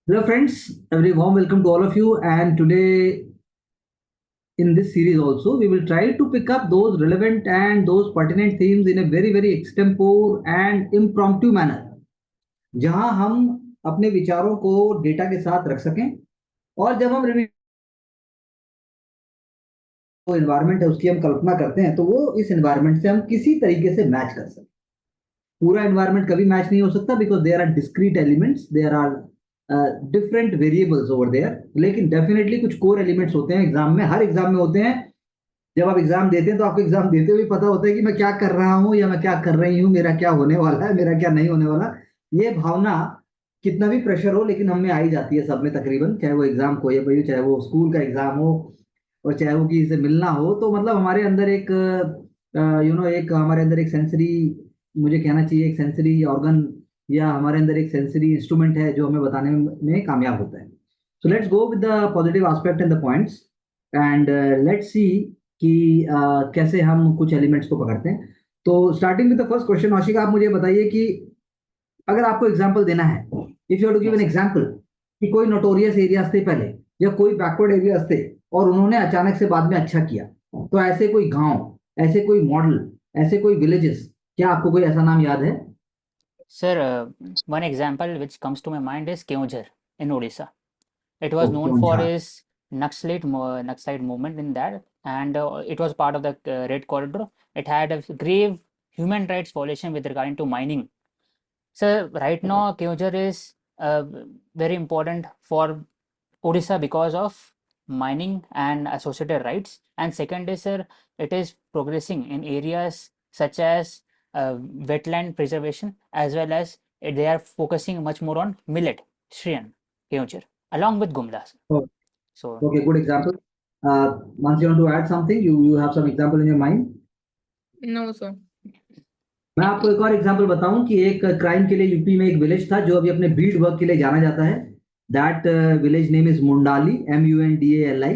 Hello, friends. A very warm welcome to all of you. And today, in this series, also, we will try to pick up those relevant and those pertinent themes in a very extempore and impromptu manner, जहां हम अपने विचारों को data के साथ रख सकें और जब हम वो एनवायरनमेंट है उसकी हम कल्पना करते हैं तो वो इस एनवायरनमेंट से हम किसी तरीके से मैच कर सकें। पूरा एनवायरनमेंट कभी मैच नहीं हो सकता because there are discrete elements, there are different variables over there, लेकिन डेफिनेटली कुछ कोर एलिमेंट्स होते हैं एग्जाम में, हर एग्जाम में होते हैं। जब आप एग्जाम देते हैं तो आपको एग्जाम देते हुए पता होता है कि मैं क्या कर रहा हूँ या मैं क्या कर रही हूँ, मेरा क्या होने वाला है, मेरा क्या नहीं होने वाला। ये भावना कितना भी प्रेशर हो लेकिन हमें आई जाती है सब में तकरीबन, चाहे वो एग्जाम को या भाई चाहे वो स्कूल का एग्जाम हो और चाहे वो किसी से मिलना हो, तो मतलब हमारे अंदर एक एक हमारे अंदर एक सेंसरी, मुझे कहना चाहिए एक सेंसरी ऑर्गन या हमारे अंदर एक सेंसरी इंस्ट्रूमेंट है जो हमें बताने में कामयाब होता है। So let's go with the positive aspect and the points and let's see कि कैसे हम कुछ एलिमेंट्स को पकड़ते हैं। तो starting with the first question, Ashiq आप मुझे बताइए कि अगर आपको एग्जांपल देना है, if you to give an Yes, sir. Example कि कोई नोटोरियस एरियाज थे पहले या कोई बैकवर्ड एरियाज थे और उन्होंने अचानक से बाद में अच्छा किया, तो ऐसे कोई गांव, ऐसे कोई मॉडल, ऐसे कोई विलेजेस, क्या आपको कोई ऐसा नाम याद है? Sir, one example which comes to my mind is Keonjhar in Odisha. It was okay, known for झार। his Naxalite movement in that, and it was part of the Red Corridor. It had a grave human rights violation with regarding to mining. So right now, Keonjhar is very important for Odisha because of mining and associated rights. And second is, sir, it is progressing in areas such as wetland preservation, as well as they are focusing much more on millet, Shriyan, Keonjhar, along with Gumla. So okay, good example. Mansi, you want to add something? You have some example in your mind? No, sir. मैं आपको एक और example बताऊं कि एक crime के लिए UP में एक विलेज था जो अभी अपने बीड वर्क के लिए जाना जाता है। That village name is Mundali, MUNDALI।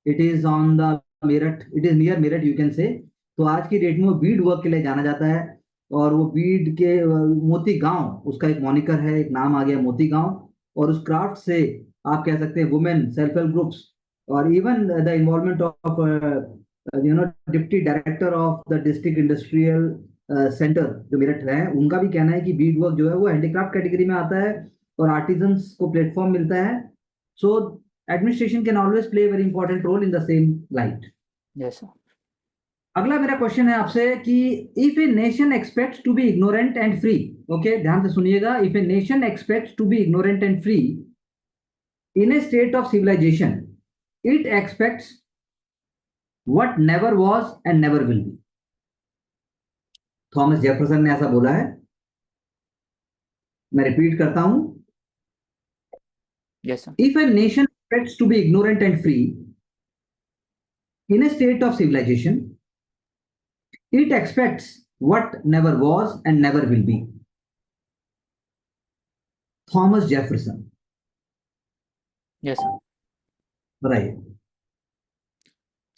It is on the Meerut, it is near Meerut, you can say. तो आज की डेट में वो बीड वर्क के लिए जाना जाता है और वो बीड के मोती गांव, उसका एक मॉनिकर है, एक नाम आ गया मोती गांव। और उस क्राफ्ट से आप कह सकते हैं वुमेन सेल्फ हेल्प ग्रुप्स और even the involvement of deputy director of the district industrial centre जो मेरठ है, उनका भी कहना है कि बीड वर्क जो है वो हैंडीक्राफ्ट कैटेगरी में आता है और आर्टिजन्स को प्लेटफॉर्म मिलता है। So administration can always play very important role in the same light. yes, sir. अगला मेरा क्वेश्चन है आपसे कि if a nation expects to be ignorant and free, okay ध्यान से सुनिएगा, if a nation expects to be ignorant and free in a state of civilization, it expects what never was and never will be. Thomas Jefferson ने ऐसा बोला है। मैं repeat करता हूं, Yes, sir. if a nation expects to be ignorant and free in a state of civilization, it expects what never was and never will be. Thomas Jefferson. Yes, sir. Right.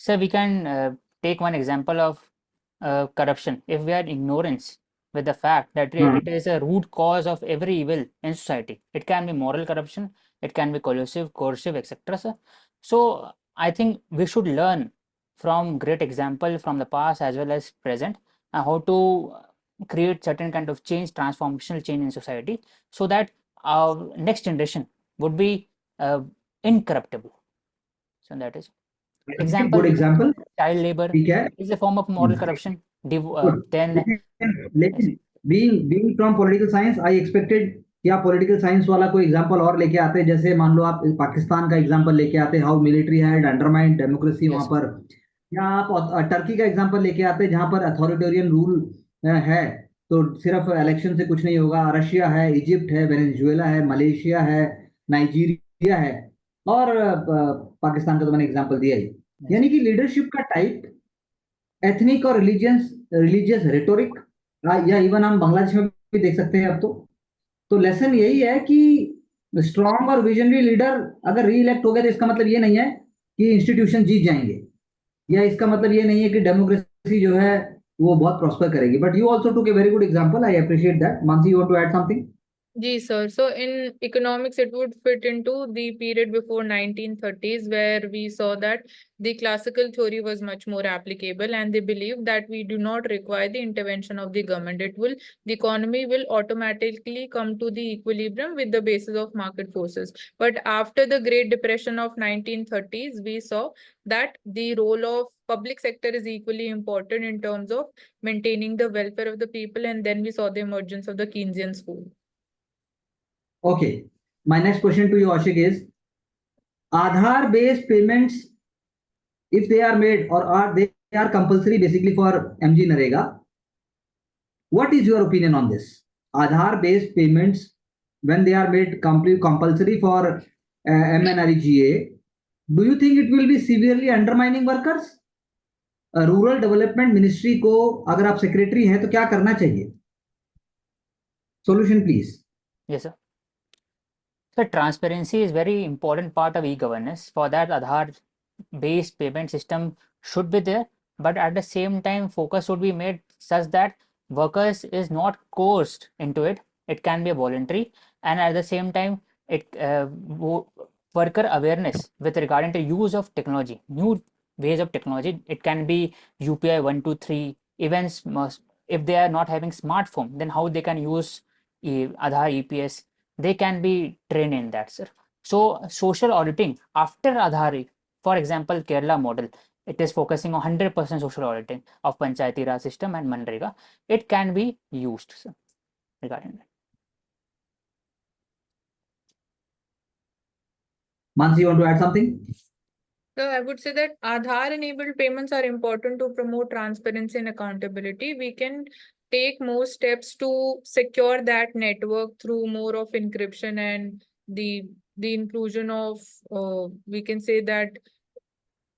So we can take one example of corruption. If we are ignorance with the fact that हाँ, it is a root cause of every evil in society, it can be moral corruption, it can be collusive, coercive, etc. So I think we should learn from great example from the past as well as present, how to create certain kind of change, transformational change in society, so that our next generation would be incorruptible. So that is. Good Example, example. child labor ठीक है। is a form of moral corruption. Good. Then, लेकिन yes, लेकिन being from political science, I expected कि आप political science वाला कोई example और लेके आते, जैसे मान लो आप पाकिस्तान का एग्जांपल लेके आते, how military had undermined democracy वहां yes, पर, या आप टर्की का एग्जांपल लेके आते जहां पर अथॉरिटेरियन रूल है। तो सिर्फ इलेक्शन से कुछ नहीं होगा। रशिया है, इजिप्ट है, वेनेजुएला है, मलेशिया है, नाइजीरिया है और पाकिस्तान का तो मैंने एग्जांपल दिया ही। yes, यानी कि लीडरशिप का टाइप, एथनिक और रिलीजियस रेटोरिक, या इवन हम बांग्लादेश में भी देख सकते हैं अब तो लेसन यही है कि स्ट्रॉन्ग और विजनरी लीडर अगर री इलेक्ट हो गए तो इसका मतलब ये नहीं है कि इंस्टीट्यूशन जीत जाएंगे, या इसका मतलब ये नहीं है कि डेमोक्रेसी जो है वो बहुत प्रॉस्पर करेगी। But you also took a very good example, I appreciate that. Mansi, you want to add something? Ji, sir. So in economics, it would fit into the period before 1930s, where we saw that the classical theory was much more applicable, and they believed that we do not require the intervention of the government. The economy will automatically come to the equilibrium with the basis of market forces. But after the Great Depression of 1930s, we saw that the role of public sector is equally important in terms of maintaining the welfare of the people, and then we saw the emergence of the Keynesian school. Okay. My next question to you, Ashik, is Aadhaar-based payments, if they are made or they are compulsory basically for MG Narega, what is your opinion on this? Aadhaar-based payments, when they are made compulsory for MNREGA, do you think it will be severely undermining workers? Rural development ministry को अगर आप secretary हैं तो क्या करना चाहिए? Solution, please. Yes, sir. So transparency is very important part of e-governance. For that, Aadhaar-based payment system should be there, but at the same time, focus should be made such that workers is not coerced into it. It can be voluntary, and at the same time, it worker awareness with regarding to use of technology, new ways of technology. It can be UPI 123 events. If they are not having smartphone, then how they can use Aadhaar EPS? They can be trained in that, sir. So social auditing after Aadhaar, for example, Kerala model, it is focusing on 100% social auditing of Panchayati Raj system and Manrega. It can be used, sir, regarding that. Mansi, you want to add something? So I would say that Aadhaar-enabled payments are important to promote transparency and accountability. We can take more steps to secure that network through more of encryption and the inclusion of we can say that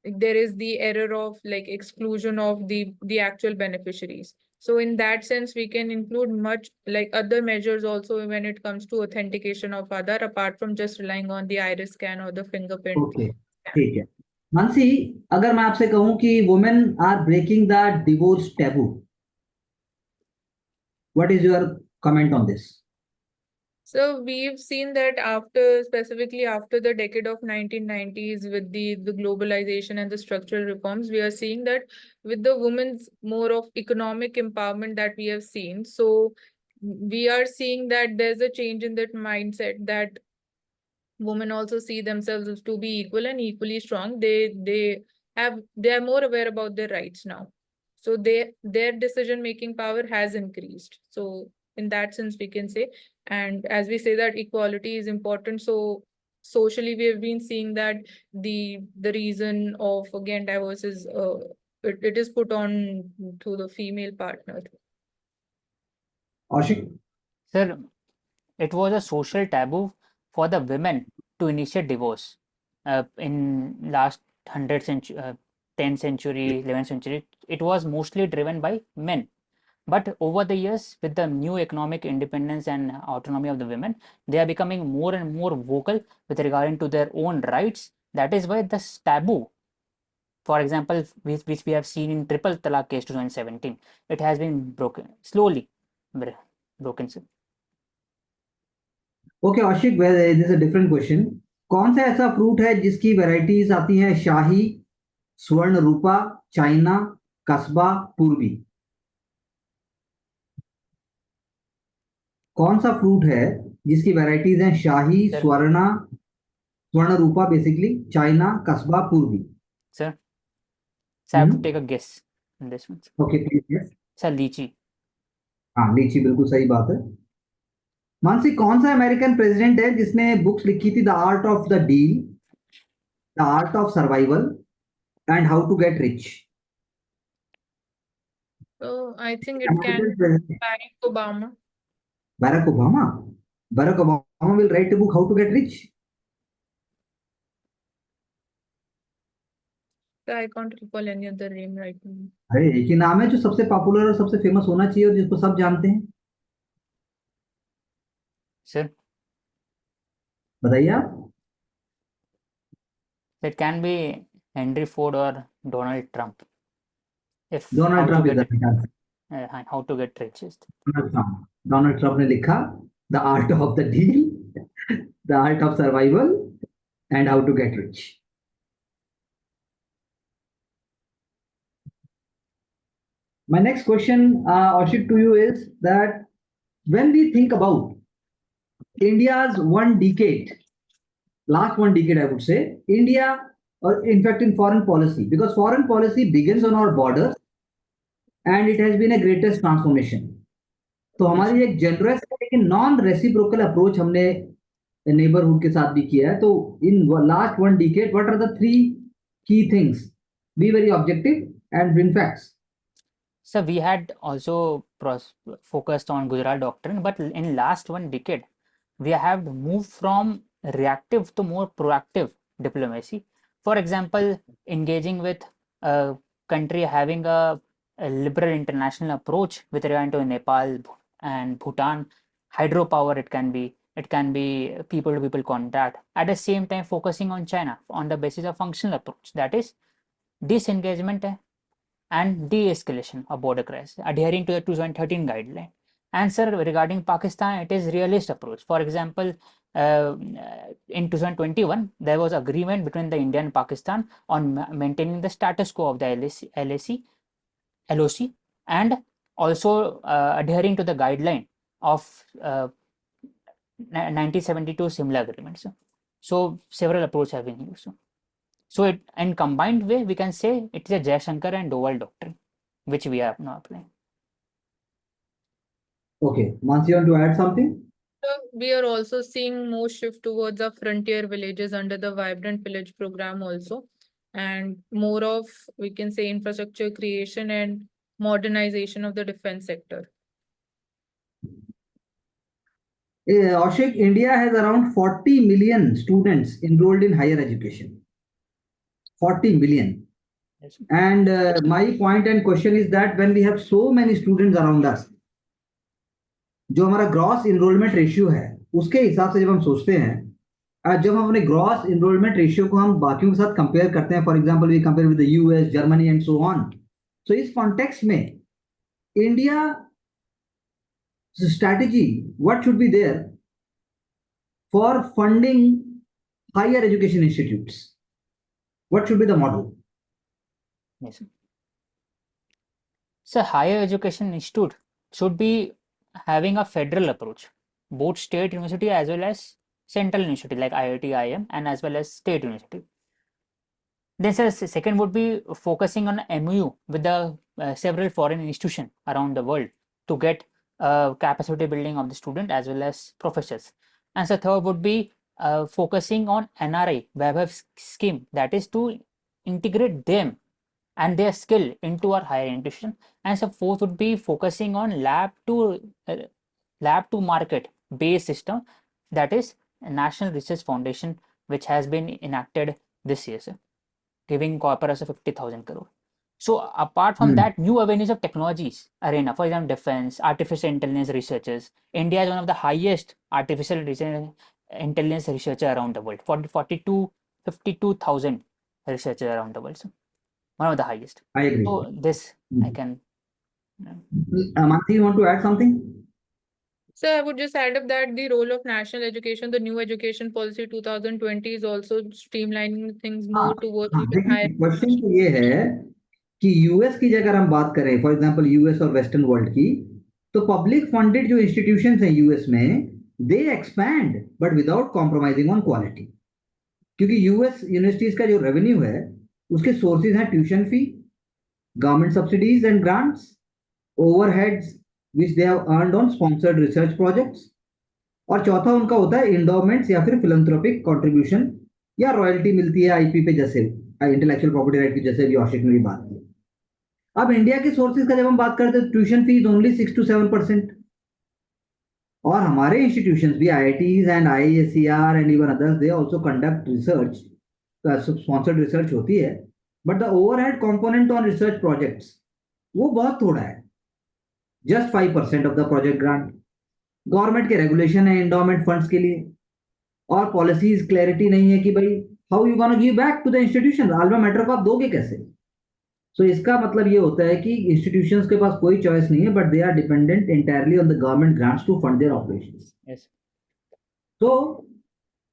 there is the error of like exclusion of the actual beneficiaries. So in that sense, we can include much like other measures also when it comes to authentication of Aadhaar, apart from just relying on the iris scan or the fingerprint. Okay, ठीक है. मानसी, अगर मैं आपसे कहूं कि women are breaking the divorce taboo, what is your comment on this? So we've seen that specifically after the decade of 1990s, with the globalization and the structural reforms, we are seeing that with the women's more of economic empowerment that we have seen. So we are seeing that there's a change in that mindset that women also see themselves as to be equal and equally strong. They are more aware about their rights now. So their decision-making power has increased. So in that sense, we can say, and as we say that equality is important, so socially we have been seeing that the reason of again divorce is it is put on to the female partner. Ashik? Sir, it was a social taboo for the women to initiate divorce in last 100 century, 10th century, 11th century. It was mostly driven by men. But over the years, with the new economic independence and autonomy of the women, they are becoming more and more vocal with regarding to their own rights. That is why this taboo, for example, which we have seen in Triple Talaq case 2017, it has been broken, slowly broken. Okay, Ashik, well, this is a different question. कौन सा ऐसा fruit है जिसकी varieties आती हैं शाही, स्वर्ण रूपा, China, कस्बा, पूर्वी? कौन सा फ्रूट है जिसकी वैरायटीज हैं शाही, स्वर्ण रूपा, बेसिकली चाइना, कस्बा, पूर्वी? Sir, I have to take a guess in this one. Okay, please, yes. Sir, लीची. हाँ, लीची बिल्कुल सही बात है. मानसी, कौन सा अमेरिकन प्रेसिडेंट है जिसने बुक्स लिखी थी the art of the deal, the art of survival and how to get rich? So I think it can be Barack Obama. Barack Obama? Barack Obama will write a book, How to Get Rich? So I can't recall any other name right now. अरे एक ही नाम है जो सबसे popular और सबसे famous होना चाहिए और जिसको सब जानते हैं. Sir, बताइए आप. it can be Henry Ford or Donald Trump. If Donald how Trump to is the get right answer. how to get rich is Donald Trump. Donald Trump ने लिखा the art of the deal, the art of survival, and how to get rich. My next question, Ashik, to you is that when we think about India's last 1 decade, I would say, India, or in fact in foreign policy, because foreign policy begins on our borders and it has been a greatest transformation. तो हमारी एक generous लेकिन non reciprocal approach हमने neighbourhood के साथ भी किया है. तो in last 1 decade, what are the 3 key things? Be very objective and bring facts. So we had also focused on Gujarat Doctrine, but in last 1 decade, we have moved from reactive to more proactive diplomacy. For example, engaging with a country having a liberal international approach with regard to Nepal and Bhutan, hydropower it can be people-to-people contact. At the same time, focusing on China on the basis of functional approach, that is disengagement and de-escalation of border crisis, adhering to the 2013 guideline. And sir, regarding Pakistan, it is realist approach. For example, in 2021, there was agreement between the India and Pakistan on maintaining the status quo of the LOC, and also adhering to the guideline of 1972 similar agreements. So several approaches have been used. So it, in combined way, we can say it is a Jaishankar and Doval doctrine, which we are now applying. Okay, Mansi, you want to add something? So we are also seeing more shift towards the frontier villages under the Vibrant Village program also, and more of, we can say, infrastructure creation and modernization of the defense sector. Ashik, India has around 40 million students enrolled in higher education. 40 million. Yes. And my point and question is that when we have so many students around us, जो हमारा gross enrolment ratio है उसके हिसाब से जब हम सोचते हैं, जब हम अपने ग्रॉस इनरोलमेंट रेशियो को हम बाकियों के साथ कंपेयर करते हैं, for example we compare with the US, Germany and so on. So इस कॉन्टेक्स्ट में India strategy what should be there for funding higher education institutes? What should be the model? Yes. So higher education institute should be having a federal approach, both state university as well as central university like IIT, IIM, and as well as state university. Then sir, second would be focusing on MOU with the several foreign institutions around the world to get capacity building of the student as well as professors. And so third would be focusing on NRI Vaibhav scheme, that is to integrate them and their skill into our higher institution. And so fourth would be focusing on lab to market based system, that is National Research Foundation, which has been enacted this year, sir, giving corpus of 50,000 crore. So apart from that, new avenues of technologies arena, for example, defense, artificial intelligence researchers. India is one of the highest artificial intelligence researcher around the world, 52,000 researchers around the world. So one of the highest. I agree. So this I can. Mansi, you want to add something? So I would just add up that the role of national education, the new education policy 2020 is also streamlining things more towards even higher. Question तो ये है कि US की अगर हम बात करें, for example US और वेस्टर्न वर्ल्ड की, तो पब्लिक फंडेड जो इंस्टीट्यूशंस हैं यूएस में, they expand but without compromising on quality. क्योंकि यूएस यूनिवर्सिटीज का जो रेवेन्यू है उसके सोर्सेज हैं tuition fee, government subsidies and grants, overheads which they have earned on sponsored research projects, और चौथा उनका होता है इंडोमेंट्स या फिर फिलंथ्रोपिक कंट्रीब्यूशन या रॉयल्टी मिलती है आईपी पे, जैसे इंटेलेक्चुअल प्रॉपर्टी राइट की, जैसे भी आशिक ने भी बात की. अब इंडिया के सोर्सेज का जब हम बात करते हैं, ट्यूशन फीस ओनली 6 to 7%, और हमारे इंस्टीट्यूशंस भी IITs and IISER and even others, they also conduct research, sponsored research होती है, but the overhead component on research projects वो बहुत थोड़ा है, just 5% of the project grant. Government के रेगुलेशन है एंडोमेंट फंड्स के लिए, और पॉलिसीज क्लैरिटी नहीं है कि भाई how you gonna give back to the institution, alma mater को आप दोगे कैसे. सो इसका मतलब ये होता है कि इंस्टीट्यूशंस के पास कोई चॉइस नहीं है, but they are dependent entirely on the government grants to fund their operations. Yes. तो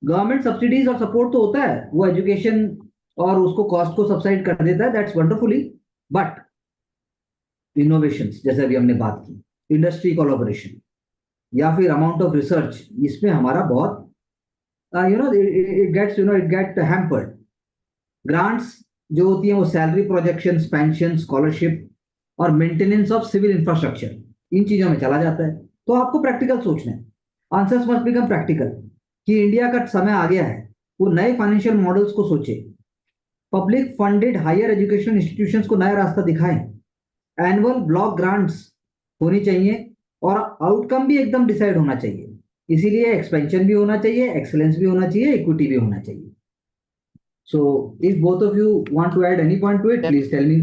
गवर्नमेंट सब्सिडीज और सपोर्ट तो होता है, वो एजुकेशन और उसको कॉस्ट को सब्साइड कर देता है, दैट्स वंडरफुली। बट इनोवेशंस जैसे अभी हमने बात की, इंडस्ट्री कोलैबोरेशन या फिर अमाउंट ऑफ रिसर्च, इसमें हमारा बहुत इट गेट हैम्पर्ड। ग्रांट्स जो होती हैं वो सैलरी प्रोजेक्शंस, पेंशन, स्कॉलरशिप और मेंटेनेंस ऑफ सिविल इंफ्रास्ट्रक्चर, इन चीजों में चला जाता है। तो आपको प्रैक्टिकल सोचना है, आंसर्स मस्ट बिकम प्रैक्टिकल, कि इंडिया का समय आ गया है वो नए फाइनेंशियल मॉडल्स को सोचे, public funded higher education institutions को नया रास्ता दिखाएं, एनुअल ब्लॉक ग्रांट्स होनी चाहिए और आउटकम भी एकदम डिसाइड होना चाहिए। इसीलिए एक्सपेंशन भी होना चाहिए, एक्सेलेंस भी होना चाहिए, इक्विटी भी होना चाहिए। So if both of you want to add any point to it, Sir, please tell me.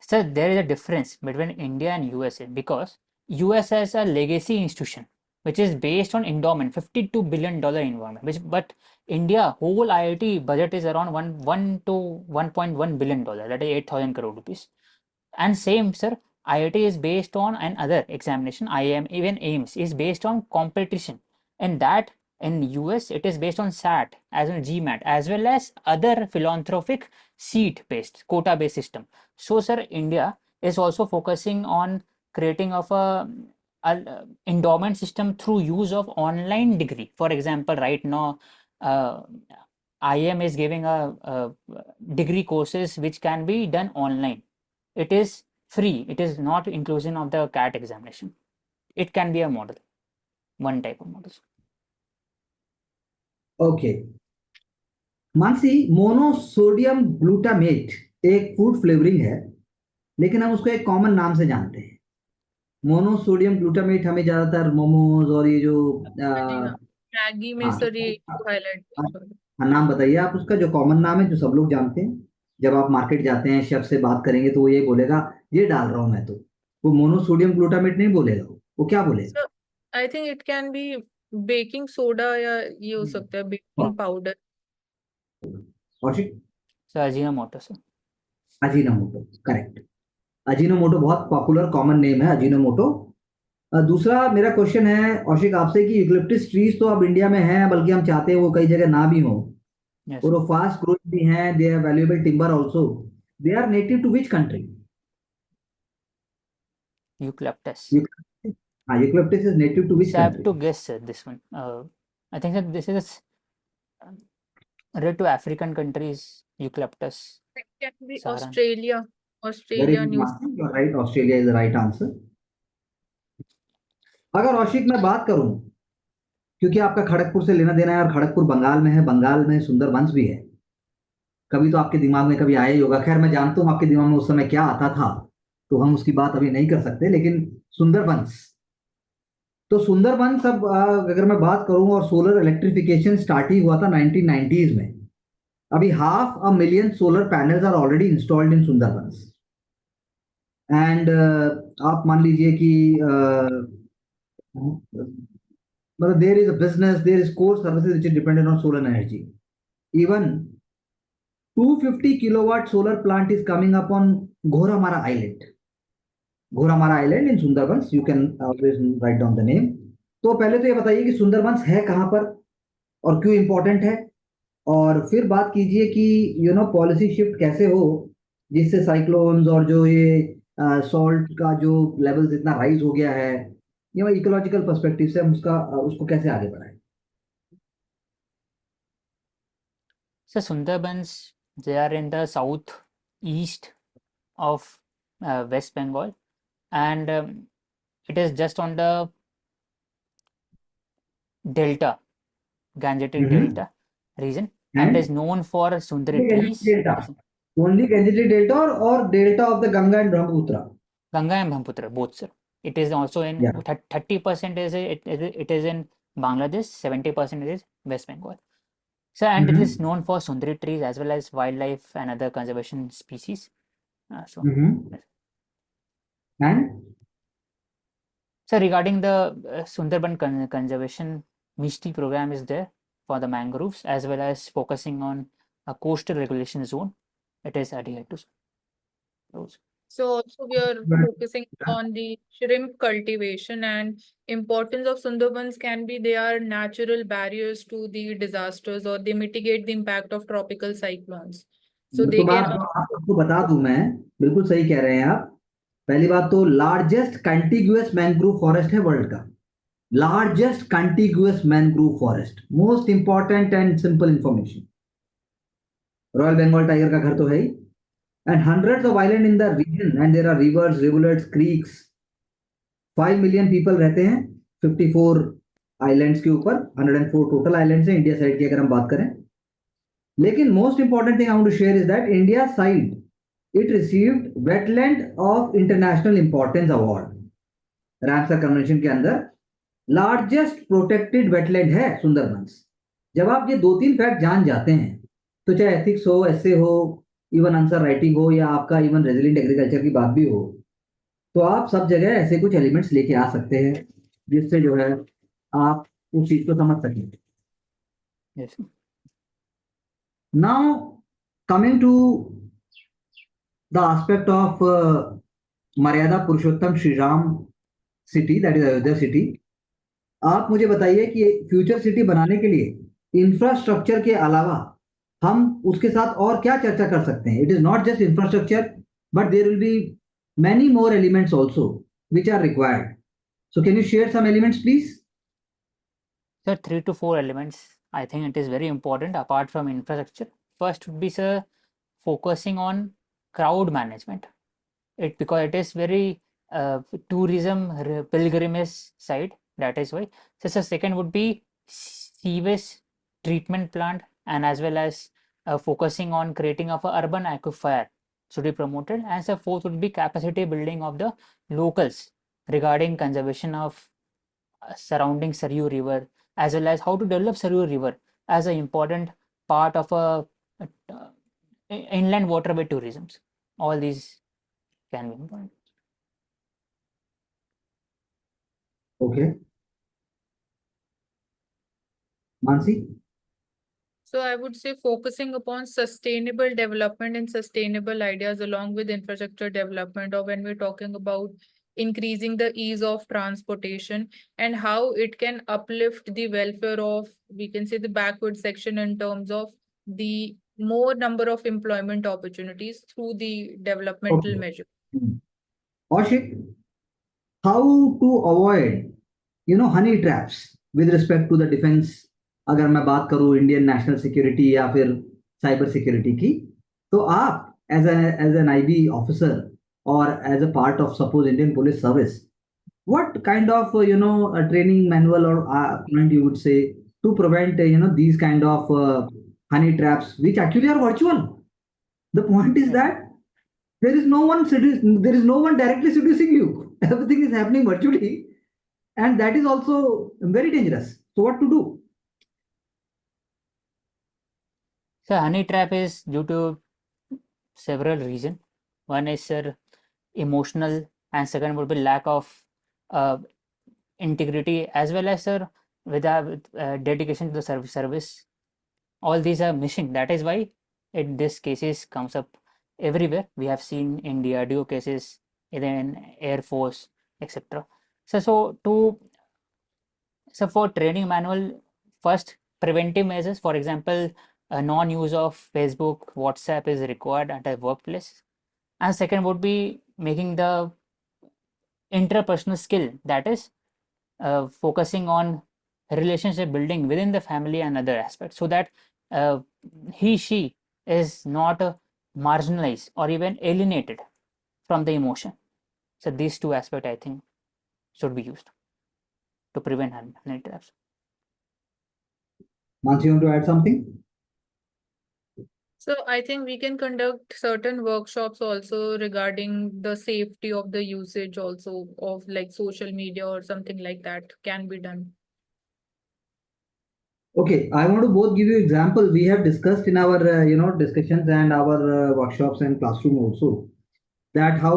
sir, there is a difference between India and USA because US has a legacy institution which is based on endowment, $52 billion endowment, but India whole IIT budget is around 1 to 1.1 billion dollar, that is 8,000 crore rupees. And same, sir, IIT is based on another examination, IIM, even AIMS is based on competition, and that in US it is based on SAT as well GMAT as well as other philanthropic seat based quota based system. So sir, India is also focusing on creating of a endowment system through use of online degree. For example, right now uh, IIM is giving a degree courses which can be done online. It is free, it is not inclusion of the CAT examination. It can be a model, one type of model. Okay. Mansi, monosodium glutamate एक food flavouring है, लेकिन हम उसको एक common नाम से जानते हैं। मोनोसोडियम ग्लूटामेट हमें ज्यादातर मोमोज और ये जो मैगी में हाँ, सर ये हाईलाइट हाँ, नाम बताइए आप उसका जो कॉमन नाम है जो सब लोग जानते हैं। जब आप मार्केट जाते हैं, शेफ से बात करेंगे तो वो ये बोलेगा ये डाल रहा हूं मैं, तो वो मोनोसोडियम ग्लूटामेट नहीं बोलेगा, वो क्या बोलेगा? I think it can B baking soda या ये हो सकता है baking powder. Kaushik? So Ajinomoto, sir. Ajinomoto, correct. Ajinomoto बहुत पॉपुलर कॉमन नेम है, अजीनोमोटो। दूसरा मेरा क्वेश्चन है औशिक आपसे कि यूकलिप्टिस ट्रीज तो अब इंडिया में है, बल्कि हम चाहते हैं वो कई जगह ना भी हो, Yes, और वो फास्ट ग्रोइंग भी हैं, they are valuable timber also, they are native to which country? eucalyptus. हाँ, eucalyptus is native to which So I have country? to guess, sir, this one. I think that this is related to African countries, eucalyptus. It can be Saran. Australia, very Australia, good new marks, you are right, Australia is the right answer. अगर औशिक मैं बात करूं, क्योंकि आपका खड़गपुर से लेना देना है और खड़गपुर बंगाल में है, बंगाल में सुंदरबंस भी है, कभी तो आपके दिमाग में कभी आया ही होगा। खैर मैं जानता हूं आपके दिमाग में उस समय क्या आता था, तो हम उसकी बात अभी नहीं कर सकते, लेकिन सुंदरबंस, तो सुंदरबंस अब अगर मैं बात करूं, और सोलर इलेक्ट्रिफिकेशन स्टार्ट ही हुआ था 1990s में, अभी 500,000 solar panels are already installed in Sundarbans. And आप मान लीजिए कि मतलब there is a business, there is core services which is dependent on solar energy. Even 250 kilowatt solar plant is coming up on Ghoramara Island. Ghoramara Island in Sundarbans. You can always write down the name. तो पहले तो ये बताइए कि सुंदरबंस है कहाँ पर और क्यों इंपॉर्टेंट है, और फिर बात कीजिए कि पॉलिसी शिफ्ट कैसे हो जिससे साइक्लोन्स और जो ये सॉल्ट का जो लेवल्स इतना राइज हो गया है, इकोलॉजिकल पर्सपेक्टिव से हम उसको कैसे आगे बढ़ाएं? So Sundarbans, they are in the southeast of West Bengal, and it is just on the delta, Gangetic Delta region, and it is known for Sundari trees. Delta, only Gangetic delta, और delta of the Ganga and Brahmaputra? Ganga and Brahmaputra, both, sir. It is also in Yeah. 30% is it is in Bangladesh, 70% is West Bengal. So, and it is known for Sundari trees as well as wildlife and other conservation species. So, And so regarding the Sundarban conservation MISTI program is there for the mangroves as well as focusing on a coastal regulation zone. It is adhered to. rules. So also we are Right. focusing on the shrimp cultivation, and importance of Sundarbans can be they are natural barriers to the disasters, or they mitigate the impact of tropical cyclones. So तो they बात can आपको बता दूं, मैं बिल्कुल सही कह रहे हैं आप। पहली बात तो लार्जेस्ट कंटिग्यूअस मैंग्रोव फॉरेस्ट है वर्ल्ड का, largest contiguous mangrove forest. Most important and simple information, royal Bengal tiger का घर तो है ही, and hundreds of island in the region, and there are rivers, rivulets, creeks. 5 million people रहते हैं 54 islands के ऊपर, 104 टोटल आइलैंड्स हैं इंडिया साइड की अगर हम बात करें। लेकिन most important thing I want to share is that India side it received wetland of international importance award Ramsar convention के अंदर। लार्जेस्ट प्रोटेक्टेड वेटलैंड है सुंदरबंस। जब आप ये 2-3 फैक्ट जान जाते हैं, तो चाहे एथिक्स हो, ऐसे हो, इवन आंसर राइटिंग हो, या आपका इवन रेजिलिएंट एग्रीकल्चर की बात भी हो, तो आप सब जगह ऐसे कुछ एलिमेंट्स लेके आ सकते हैं जिससे जो है आप उस चीज को समझ सकें। Yes. Now coming to the aspect of Maryada Purushottam Shri Ram city, that is Ayodhya city. आप मुझे बताइए कि फ्यूचर सिटी बनाने के लिए इंफ्रास्ट्रक्चर के अलावा हम उसके साथ और क्या चर्चा कर सकते हैं। It is not just infrastructure, but there will be many more elements also which are required. So can you share some elements, please? Sir, 3 to 4 elements. I think it is very important apart from infrastructure. First would be, sir, focusing on crowd management. Because it is very tourism pilgrimage site. That is why. So second would be sewage treatment plant, and as well as focusing on creating of a urban aquifer should be promoted. And the fourth would be capacity building of the locals regarding conservation of surrounding Saryu River, as well as how to develop Saryu River as an important part of a inland waterway tourism. All these can be important. Okay. Mansi? So I would say focusing upon sustainable development and sustainable ideas along with infrastructure development, or when we're talking about increasing the ease of transportation and how it can uplift the welfare of, we can say, the backward section in terms of the more number of employment opportunities through the developmental Okay. measure. Ashik, how to avoid, honey traps with respect to the defense? अगर मैं बात करूं Indian national security या फिर cyber security की, तो आप as an IB officer और as a part of suppose Indian police service, what kind of training manual or point you would say to prevent these kind of honey traps which actually are virtual? The point is that there is no one directly seducing you. Everything is happening virtually, and that is also very dangerous. So what to do? So honey trap is due to several reasons. One is, sir, emotional, and second would be lack of integrity, as well as, sir, without dedication to the service. All these are missing. That is why this cases comes up everywhere. We have seen in DRDO cases, in Air Force, etc. So for training manual, first preventive measures, for example, non-use of Facebook, WhatsApp is required at a workplace. And second would be making the interpersonal skill, that is focusing on relationship building within the family and other aspects, so that she is not marginalized or even alienated from the emotion. So these two aspects, I think, should be used to prevent honey traps. Mansi, you want to add something? So I think we can conduct certain workshops also regarding the safety of the usage also of like social media or something like that can be done. Okay, I want to both give you example. We have discussed in our discussions and our workshops and classroom also that how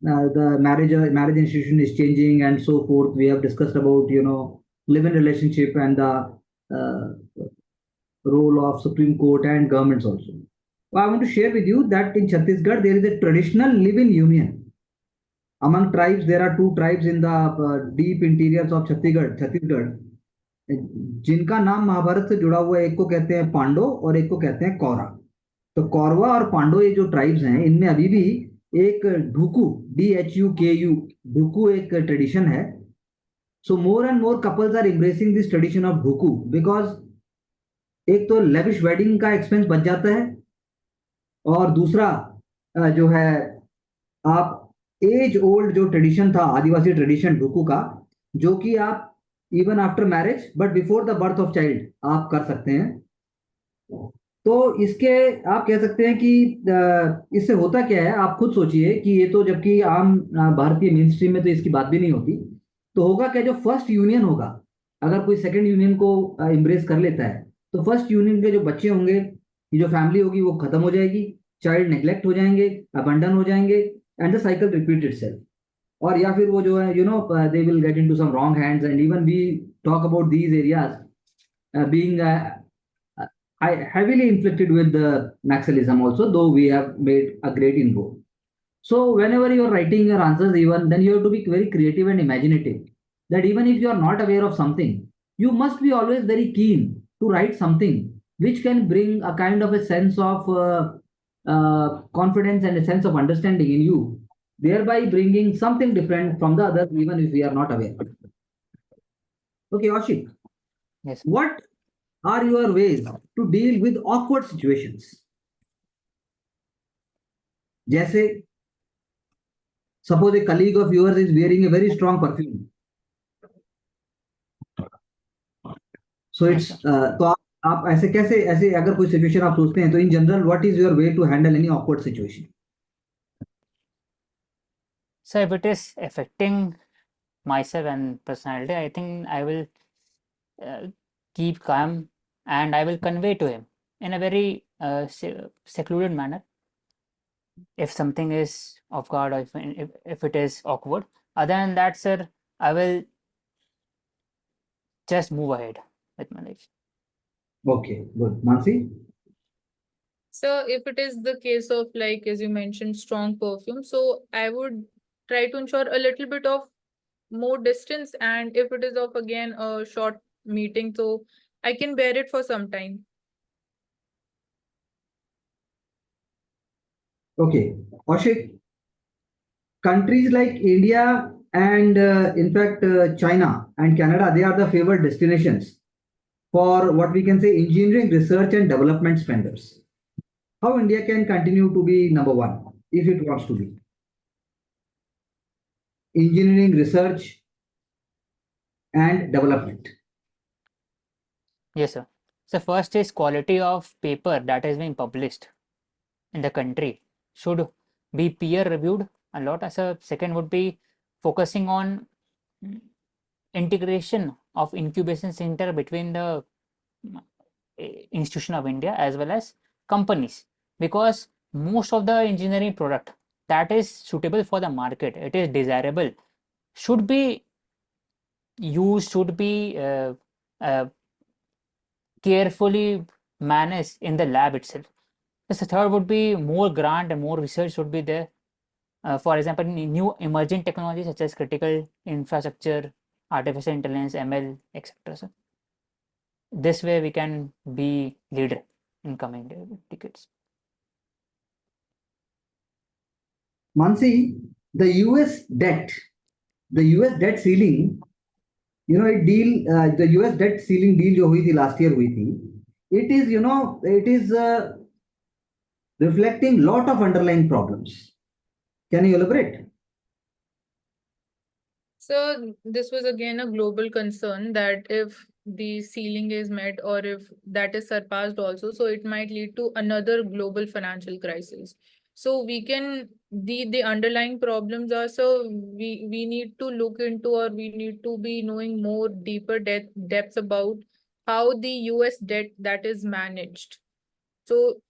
the marriage institution is changing and so forth. We have discussed about live-in relationship and the role of Supreme Court and governments also. I want to share with you that in Chhattisgarh there is a traditional live-in union among tribes. There are two tribes in the deep interiors of Chhattisgarh, जिनका नाम महाभारत से जुड़ा हुआ है. एक को कहते हैं पांडव और एक को कहते हैं कौरा. तो कौरवा और पांडव ये जो ट्राइब्स हैं, इनमें अभी भी एक ढुकू, DHUKU, ढुकू एक ट्रेडिशन है. So more and more couples are embracing this tradition of Dhuku, because एक तो लेविश वेडिंग का एक्सपेंस बच जाता है, और दूसरा जो है, आप एज ओल्ड जो ट्रेडिशन था, आदिवासी ट्रेडिशन ढुकू का, जो कि आप even after marriage but before the birth of child आप कर सकते हैं. तो इसके आप कह सकते हैं कि इससे होता क्या है, आप खुद सोचिए कि ये तो जबकि आम भारतीय मेन स्ट्रीम में तो इसकी बात भी नहीं होती, तो होगा क्या, जो फर्स्ट यूनियन होगा, अगर कोई सेकंड यूनियन को एम्ब्रेस कर लेता है, तो फर्स्ट यूनियन के जो बच्चे होंगे, ये जो फैमिली होगी वो खत्म हो जाएगी, चाइल्ड नेग्लेक्ट हो जाएंगे, अबंडन हो जाएंगे, and the cycle repeat itself. और या फिर वो जो है, they will get into some wrong hands. And even we talk about these areas being heavily inflicted with the Naxalism also, though we have made a great inroad. So whenever you are writing your answers, even then you have to be very creative and imaginative. That even if you are not aware of something, you must be always very keen to write something which can bring a kind of a sense of confidence and a sense of understanding in you, thereby bringing something different from the others, even if we are not aware. Okay, Ashik, Yes. what are your ways to deal with awkward situations? जैसे suppose a colleague of yours is wearing a very strong perfume, so it's तो आप ऐसे कैसे, ऐसे अगर कोई situation आप सोचते हैं, तो in general what is your way to handle any awkward situation? So if it is affecting myself and personality, I think I will keep calm and I will convey to him in a very secluded manner if something is off guard, or if it is awkward. Other than that, sir, I will just move ahead with my life. Okay, good. Mansi? So if it is the case of, like, as you mentioned, strong perfume, so I would try to ensure a little bit of more distance. And if it is of, again, a short meeting, so I can bear it for some time. Okay, Ashik, countries like India and in fact China and Canada, they are the favored destinations for what we can say engineering research and development spenders. How India can continue to be number one if it wants to be? Engineering research and development. Yes, sir. So first is quality of paper that is being published in the country should be peer reviewed a lot. As a second would be focusing on integration of incubation center between the institution of India as well as companies, because most of the engineering product that is suitable for the market, it is desirable, should be used, should be carefully managed in the lab itself. The third would be more grant and more research should be there. For example, new emerging technologies such as critical infrastructure, artificial intelligence, ML, etc. So this way we can be leader in coming decades. Mansi, the US debt ceiling, the US debt ceiling deal जो हुई थी last year हुई थी, it is reflecting lot of underlying problems. Can you elaborate? So this was again a global concern that if the ceiling is met or if that is surpassed also, so it might lead to another global financial crisis. So we can, the underlying problems are, so we need to look into, or we need to be knowing more deeper depth about how the US debt that is managed. So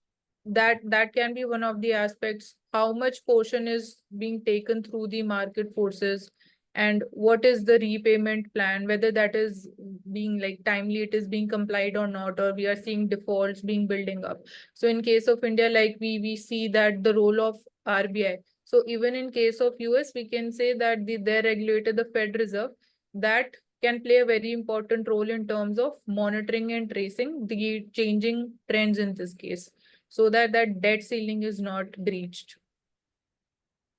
that can be one of the aspects, how much portion is being taken through the market forces, and what is the repayment plan, whether that is being like timely, it is being complied or not, or we are seeing defaults being building up. So in case of India, like we see that the role of RBI. So even in case of US, we can say that their regulator, the Fed Reserve, that can play a very important role in terms of monitoring and tracing the changing trends in this case, so that that debt ceiling is not breached.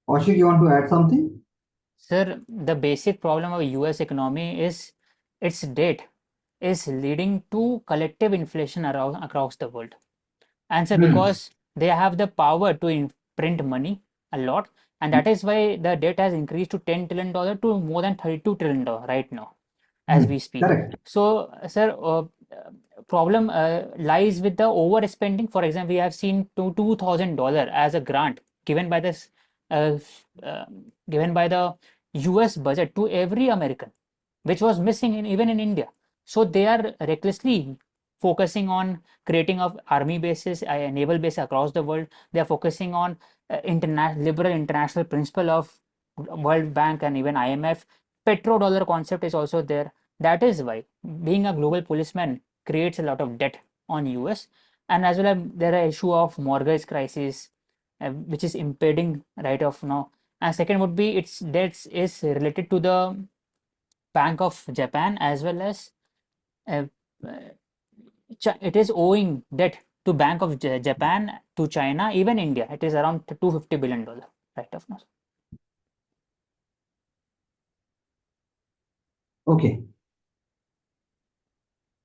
Ashik, you want to add something? Sir, the basic problem of US economy is its debt is leading to collective inflation around across the world. And so because they have the power to print money a lot, and that is why the debt has increased to $10 trillion to more than $32 trillion right now as we speak. Correct. So, sir, problem lies with the overspending. For example, we have seen $2,000 as a grant given by this given by the US budget to every American, which was missing even in India. So they are recklessly focusing on creating of army bases, naval bases across the world. They are focusing on liberal international principle of World Bank and even IMF. Petrodollar concept is also there. That is why being a global policeman creates a lot of debt on US, and as well as there are issue of mortgage crisis, which is impeding right of now. And second would be its debts is related to the Bank of Japan, as well as uh, it is owing debt to Bank of Japan, to China, even India. It is around $250 billion right of now. Okay.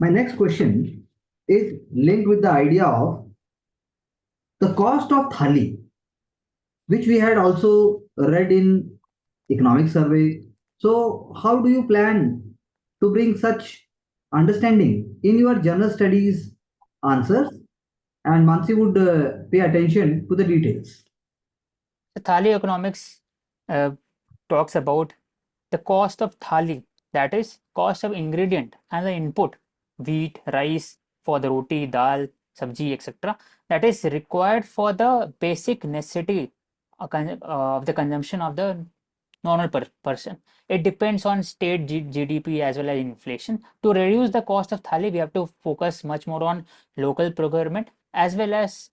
My next question is linked with the idea of the cost of thali, which we had also read in economic survey. So how do you plan to bring such understanding in your general studies answers? And Mansi would pay attention to the details. The Thali economics talks about the cost of thali, that is cost of ingredient and the input, wheat, rice for the roti, dal, sabji, etc. that is required for the basic necessity of the consumption of the normal person. It depends on state GDP as well as inflation. To reduce the cost of thali, we have to focus much more on local procurement, as well as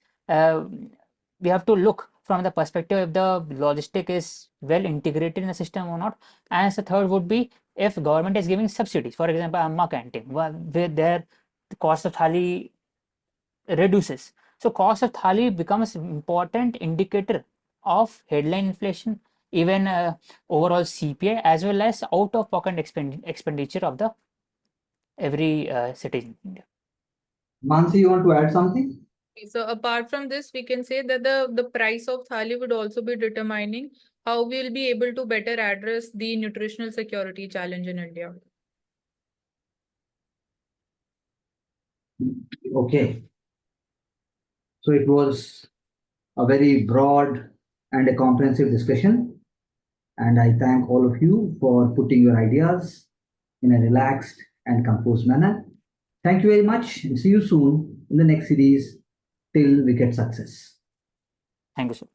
we have to look from the perspective if the logistic is well integrated in the system or not. And the third would be if government is giving subsidies, for example, Amma canteen, where the cost of thali reduces. So cost of thali becomes important indicator of headline inflation, even overall CPI, as well as out of pocket expenditure of the every citizen in India. Mansi, you want to add something? So apart from this, we can say that the price of thali would also be determining how we'll be able to better address the nutritional security challenge in India. Okay. So it was a very broad and a comprehensive discussion. And I thank all of you for putting your ideas in a relaxed and composed manner. Thank you very much, and see you soon in the next series till we get success. Thank you, sir.